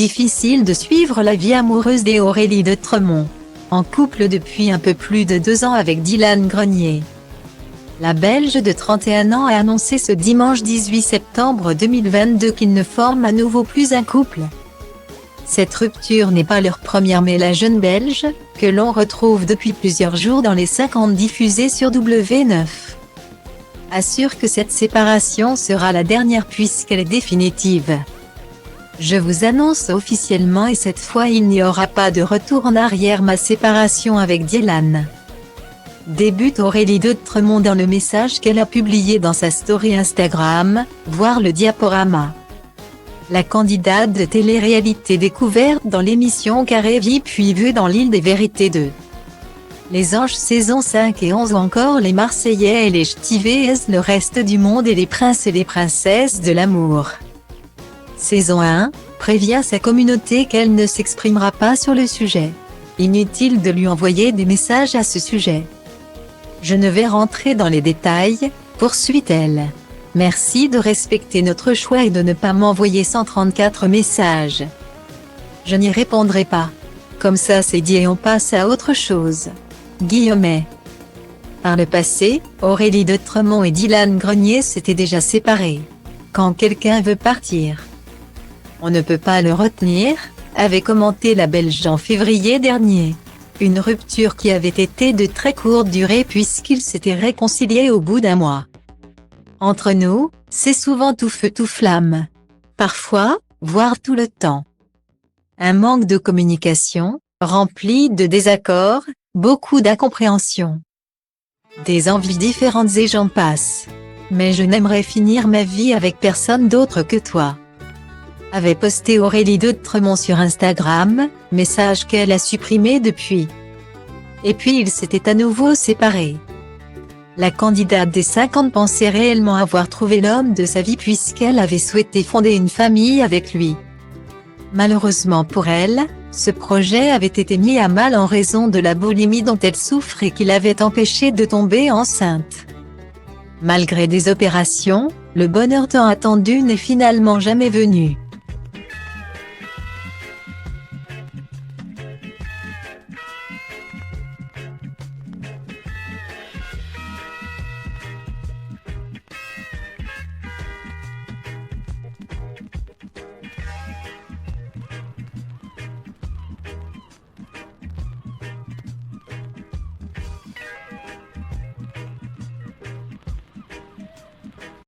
difficile de suivre la vie amoureuse d'Aurélie de Tremont. En couple depuis un peu plus de 2 ans avec Dylan Grenier. La Belge de 31 ans a annoncé ce dimanche 18 septembre 2022 qu'ils ne forment à nouveau plus un couple. Cette rupture n'est pas leur première, mais la jeune Belge, que l'on retrouve depuis plusieurs jours dans les 50 diffusés sur W9, assure que cette séparation sera la dernière puisqu'elle est définitive. Je vous annonce officiellement et cette fois il n'y aura pas de retour en arrière ma séparation avec Dylan. Débute Aurélie de Tremont dans le message qu'elle a publié dans sa story Instagram, voir le diaporama. La candidate de télé-réalité découverte dans l'émission Carré Vie puis vue dans l'Île des Vérités 2. Les Anges saison 5 et 11 ou encore les Marseillais et les Ch'tivés, le reste du monde et les princes et les princesses de l'amour. Saison 1, prévient sa communauté qu'elle ne s'exprimera pas sur le sujet. Inutile de lui envoyer des messages à ce sujet. Je ne vais rentrer dans les détails, poursuit-elle. Merci de respecter notre choix et de ne pas m'envoyer 134 messages. Je n'y répondrai pas. Comme ça c'est dit et on passe à autre chose. Guillemets. Par le passé, Aurélie de Tremont et Dylan Grenier s'étaient déjà séparés. Quand quelqu'un veut partir, on ne peut pas le retenir, avait commenté la Belge en février dernier. Une rupture qui avait été de très courte durée puisqu'ils s'étaient réconciliés au bout d'un mois. Entre nous, c'est souvent tout feu tout flamme. Parfois, voire tout le temps. Un manque de communication, rempli de désaccords, beaucoup d'incompréhension. Des envies différentes et j'en passe. Mais je n'aimerais finir ma vie avec personne d'autre que toi. Avait posté Aurélie de Tremont sur Instagram, message qu'elle a supprimé depuis. Et puis ils s'étaient à nouveau séparés. La candidate des 50 pensait réellement avoir trouvé l'homme de sa vie puisqu'elle avait souhaité fonder une famille avec lui. Malheureusement pour elle, ce projet avait été mis à mal en raison de la boulimie dont elle souffre et qui l'avait empêchée de tomber enceinte. Malgré des opérations, le bonheur tant attendu n'est finalement jamais venu.